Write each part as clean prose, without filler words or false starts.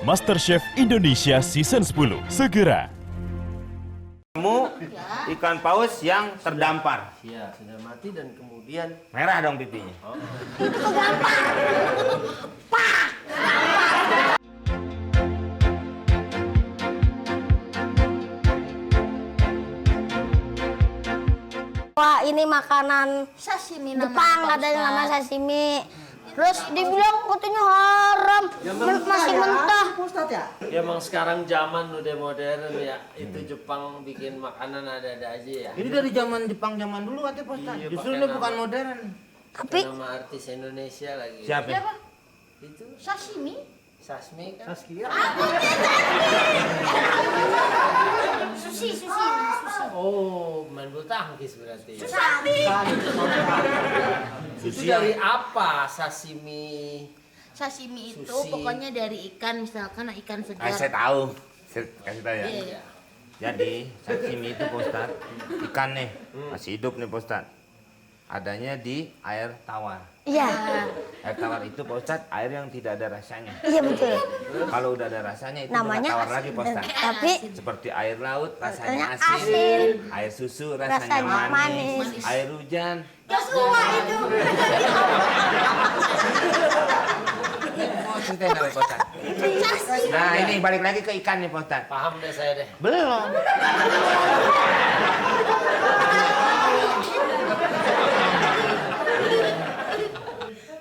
MasterChef Indonesia Season 10 segera. Kamu ikan paus yang terdampar. Iya, sudah mati dan kemudian Merah dong pipinya. Wah, ini makanan Sashimi Jepang, namanya, ada yang Pak namanya Ustadz. sashimi. Terus dibilang katanya haram, masih mentah. ya emang sekarang zaman udah modern ya. Itu Jepang bikin makanan ada-ada aja ya. Ini dari zaman Jepang zaman dulu katanya Pak Ustadz. Iya, Justru pakai ini nama. bukan modern. Tapi Nama artis Indonesia lagi. Siapa? Siapa? Itu Sashimi? Sashimi kan? Sushi. Oh, main bulu tangkis berarti. Sashimi. Itu dari apa sashimi? Sashimi itu Sushi. pokoknya dari ikan, misalkan ikan segar. Saya tahu. Saya kasih tahu ya. Iya. Jadi sashimi itu Pak Ustadz, ikan nih masih hidup nih Pak Ustadz. Adanya di air tawar. iya, Air tawar itu Pak Ustadz air yang tidak ada rasanya. iya betul. Kalau udah ada rasanya itu Namanya bukan tawar lagi Pak Ustadz. Tapi Seperti air laut Rasanya rasanya asin. asin, air susu rasanya, Rasanya manis, manis. air hujan. Semua itu. Oh, ceritain apa Pak Ustadz? Nah ini balik lagi ke ikan nih Pak Ustadz. Paham deh saya deh. Belum.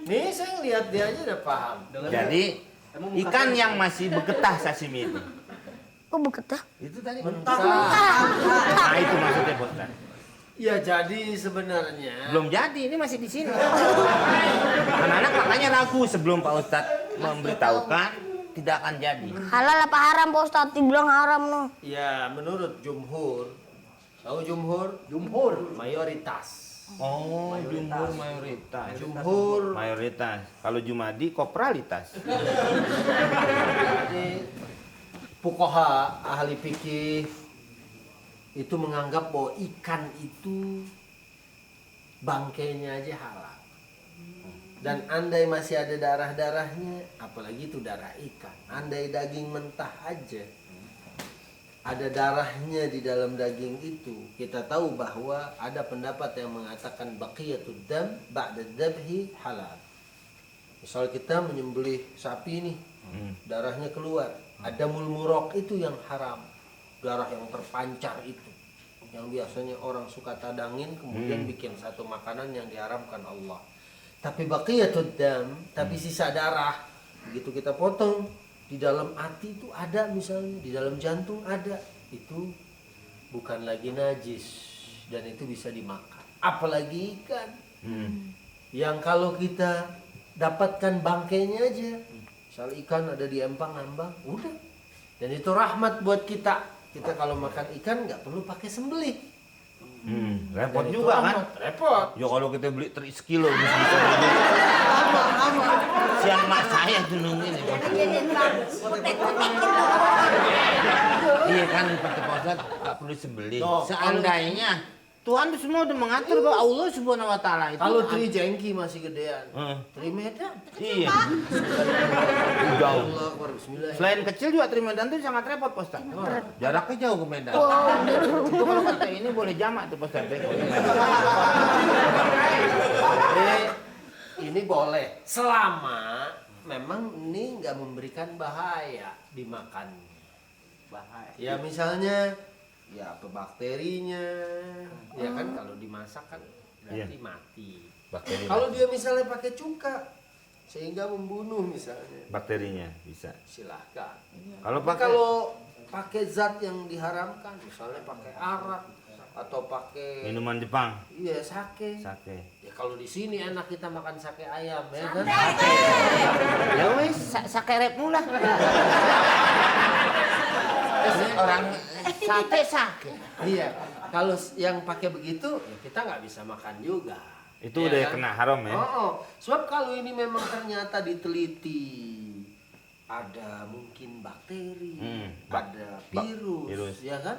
Nih saya ngeliat dia aja udah paham. Jadi ikan yang masih bergetah sashimi itu. kok beketah? Itu tadi Mentah. Nah itu maksudnya Pak Ustadz. Ya jadi sebenarnya Belum jadi, ini masih di sini. Anak-anak makanya ragu sebelum Pak Ustadz memberitahukan tidak akan jadi. Halal apa haram Pak Ustadz? Dibilang haram noh. ya menurut jumhur. Tahu jumhur? Jumhur mayoritas. Oh, jumhur mayoritas. Jumhur Mayoritas. Kalau Jumadi kopralitas. Jadi, fuqaha ahli fikih itu menganggap bahwa ikan itu bangkainya aja halal. Dan andai masih ada darah-darahnya, apalagi itu darah ikan. Andai daging mentah aja, ada darahnya di dalam daging itu, kita tahu bahwa ada pendapat yang mengatakan baqiyatud dam ba'da dzabhi halal. Misal kita menyembelih sapi nih, darahnya keluar, ada mulmurok itu yang haram, darah yang terpancar itu, yang biasanya orang suka tadangin kemudian bikin satu makanan yang diharamkan Allah. Tapi baqiyatud dam, tapi sisa darah, begitu kita potong, di dalam hati itu ada, misalnya di dalam jantung ada, itu bukan lagi najis dan itu bisa dimakan. Apalagi ikan yang kalau kita dapatkan bangkainya aja, misal ikan ada di empang ngambang, udah, dan itu rahmat buat kita. Kita kalau makan ikan nggak perlu pakai sembelih. Repot Dan itu juga kan? rahmat. Repot. Ya kalau kita beli 3 kilo bisa beli. Siang mak saya tuh nungguin ya. Iya kan Pak Ustadz nggak perlu sembelih. Tuh, Seandainya Tuhan itu semua udah mengatur bahwa Allah Subhanahu Wa Taala itu. Kalau tri jengki masih gedean, Heeh. tri medan. Iya. Jauh. Allah Akbar, bismillah. Selain kecil juga Tri Medan itu sangat repot Pak Ustadz. Jaraknya jauh ke Medan. Itu kalau kata ini boleh jamak tuh Pak Ustadz. Ini boleh selama memang ini nggak memberikan bahaya dimakan. Bahaya. Ya misalnya ya apa bakterinya, ya kan kalau dimasak kan berarti mati. Bakteri. Kalau dia misalnya pakai cuka sehingga membunuh misalnya, Bakterinya bisa. silahkan. Kalau Tapi kalau pakai zat yang diharamkan, misalnya pakai arak atau pakai minuman Jepang, iya sake. sake. Ya kalau di sini enak kita makan sake ayam ya kan. Ya wes, sake rep mula. Orang sate. Iya, kalau yang pakai begitu ya kita nggak bisa makan juga. Itu Ya udah kan? kena haram ya. Oh, sebab kalau ini memang ternyata diteliti ada mungkin bakteri, Hmm, ada virus, virus. ya kan?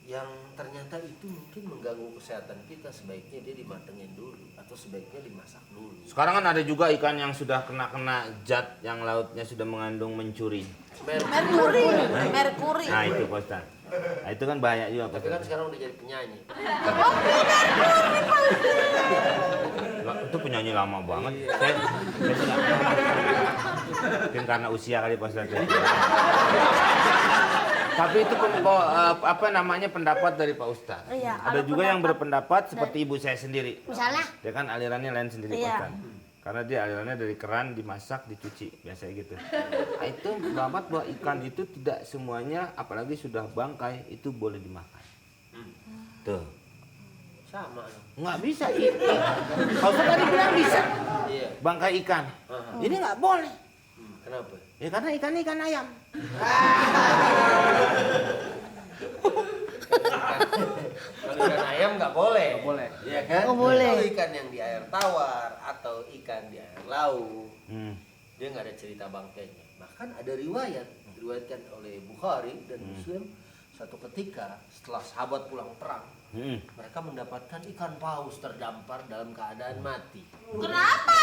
yang ternyata itu mungkin mengganggu kesehatan kita, sebaiknya dia dimatengin dulu atau sebaiknya dimasak dulu. Sekarang kan ada juga ikan yang sudah kena zat yang lautnya sudah mengandung mencuri. Merkuri. Nah itu Pak Ustaz. Nah, itu kan bahaya juga Pak Tapi kan Ustaz. sekarang udah jadi penyanyi. Lah, itu penyanyi lama banget. Saya sih nggak tahu. Mungkin karena usia kali Pak Ustaz. Ya. Tapi itu apa namanya pendapat dari Pak Ustaz. Iya, Ada juga yang berpendapat seperti ibu saya sendiri. Misalnya? Dia kan alirannya lain sendiri Pak Iya. Ustaz. Karena dia alirannya dari keran, dimasak, dicuci, biasanya gitu. Nah, itu pendapat bahwa ikan itu tidak semuanya, apalagi sudah bangkai, itu boleh dimakan. Tuh. Sama dong. Nggak bisa. Pak Ustaz tadi bilang bisa. Iya. Bangkai ikan. Ini nggak boleh. Kenapa? Ya karena ikan ayam. Kalau ikan ayam nggak boleh. Nggak boleh. Iya kan? Nggak boleh. Kalau ikan yang di air tawar atau ikan di air laut, dia nggak ada cerita bangkainya. Bahkan ada riwayat diriwayatkan oleh Bukhari dan Muslim, satu ketika setelah sahabat pulang perang, mereka mendapatkan ikan paus terdampar dalam keadaan mati. Kenapa?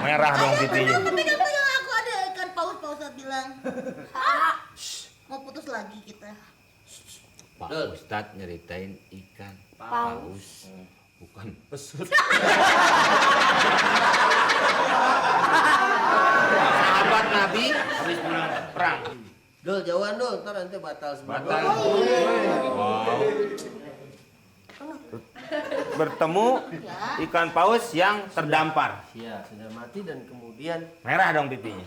Merah dong pipinya. Pegang-pegang aku ada ikan paus. Pak Ustadz bilang. Mau putus lagi kita. Pak Ustadz nyeritain ikan paus, bukan pesut. Sahabat Nabi habis pulang perang. Dul, jauhan Dul, ntar nanti batal semua. Batal. Wow. Bertemu ikan paus yang terdampar. Iya, sudah mati dan kemudian Merah dong pipinya.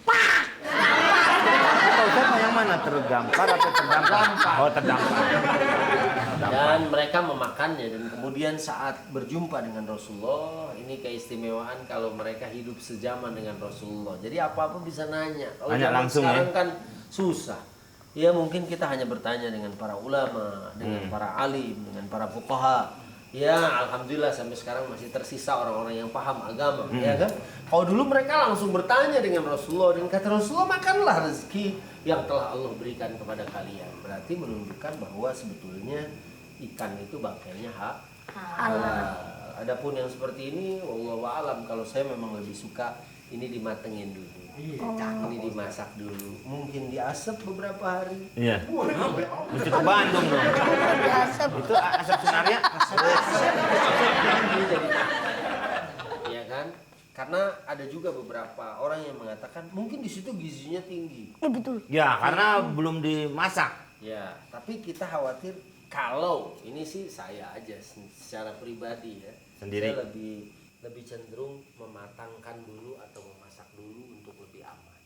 Pak Ustadz yang mana? Terdampar atau terdampar? Oh terdampar. dan mereka memakannya, dan kemudian saat berjumpa dengan Rasulullah, ini keistimewaan kalau mereka hidup sejaman dengan Rasulullah. Jadi apa-apa bisa nanya. Kalau Nanya zaman langsung sekarang ya? kan susah. Ya mungkin kita hanya bertanya dengan para ulama, dengan para alim, dengan para fuqaha. Ya alhamdulillah sampai sekarang masih tersisa orang-orang yang paham agama, ya kan? Kalau dulu mereka langsung bertanya dengan Rasulullah, dan kata Rasulullah, makanlah rezeki yang telah Allah berikan kepada kalian. Berarti menunjukkan bahwa sebetulnya ikan itu bangkainya halal. Adapun yang seperti ini, wallahu a'lam, kalau saya memang lebih suka ini dimatengin dulu. Ini dimasak dulu, mungkin diasap beberapa hari. Iya. Mesti ke Bandung dong. Itu asap sunaria. Ya kan? Karena ada juga beberapa orang yang mengatakan mungkin di situ gizinya tinggi. Iya betul. Ya karena belum dimasak. Ya, tapi kita khawatir kalau ini sih saya aja secara pribadi ya. Sendiri. Saya lebih cenderung mematangkan dulu atau memasak dulu untuk lebih aman.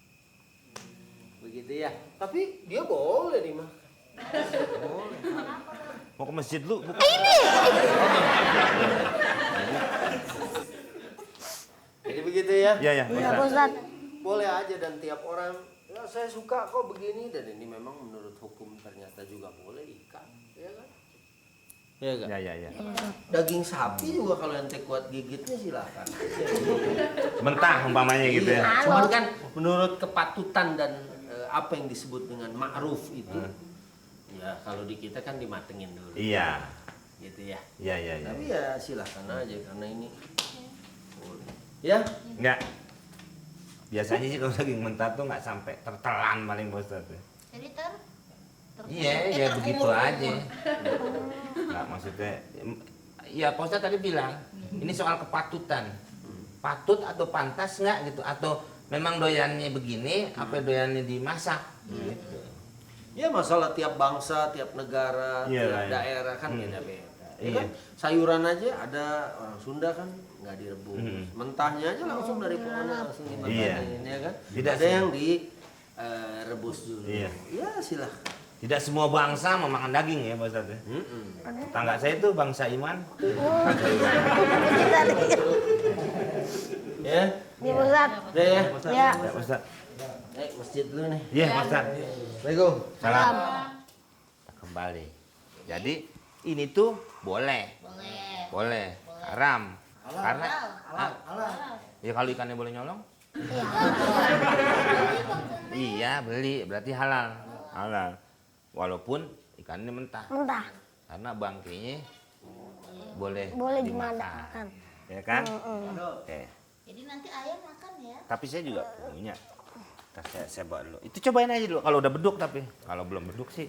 Begitu ya. Tapi dia boleh dimakan. Boleh. Mau ke masjid lu? Jadi begitu ya. Iya ya. Iya Pak Ustadz. Boleh aja, dan tiap orang ya saya suka kok begini, dan ini memang menurut hukum ternyata juga boleh ikan, ya kan? Ya kan? Ya. Daging sapi juga kalau ente kuat gigitnya silakan. Mentah umpamanya gitu ya. Cuman kan menurut kepatutan dan apa yang disebut dengan ma'ruf itu, ya kalau di kita kan dimatengin dulu. Iya. Gitu ya. Iya. Tapi ya silakan aja karena ini boleh. Ya. Enggak. Biasanya sih kalau daging mentah tuh nggak sampai tertelan paling Pak Ustadz. Jadi Iya, begitu aja. Nggak maksudnya, ya Pak Ustadz tadi bilang, ini soal kepatutan. Patut atau pantas nggak gitu? Atau memang doyannya begini, apa doyannya dimasak? Gitu. Ya masalah tiap bangsa, tiap negara, Iya tiap lah, ya. daerah kan beda-beda. Ya Iya. kan? Sayuran aja ada orang Sunda kan nggak direbus, mentahnya aja langsung dari pohonnya langsung dimakanin, ya kan? Tidak Ada sih. yang direbus dulu. Iya. Ya silahkan. Tidak semua bangsa memakan daging ya Pak Ustadz. Ya? Tetangga saya itu bangsa Iman. Ya, Iya Pak Ustadz. udah ya. Ya. Ya Pak Ustadz. Masjid dulu nih. Iya Pak Ustadz. Assalamualaikum. Salam. Kembali. Jadi ini tuh boleh. Boleh. Haram. Karena ya kalau ikannya boleh nyolong? Iya, beli berarti halal. Halal. Walaupun ikannya mentah. Mentah. Karena bangkainya boleh dimakan. Ya kan? Oke. Jadi nanti ayam makan ya. Tapi saya juga punya. Ntar saya bawa dulu. Itu cobain aja dulu kalau udah beduk, tapi kalau belum beduk sih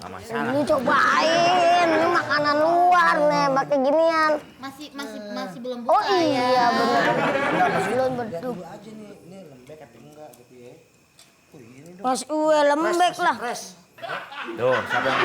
nggak masalah. Ini cobain, ini makanan luar nih, pakai ginian. Masih belum buka. Oh iya, benar. Belum beduk. aja nih, ini lembek apa enggak gitu ya. Oh ini dong. Mas Uwe lembek lah. Fresh. Tuh, siapa yang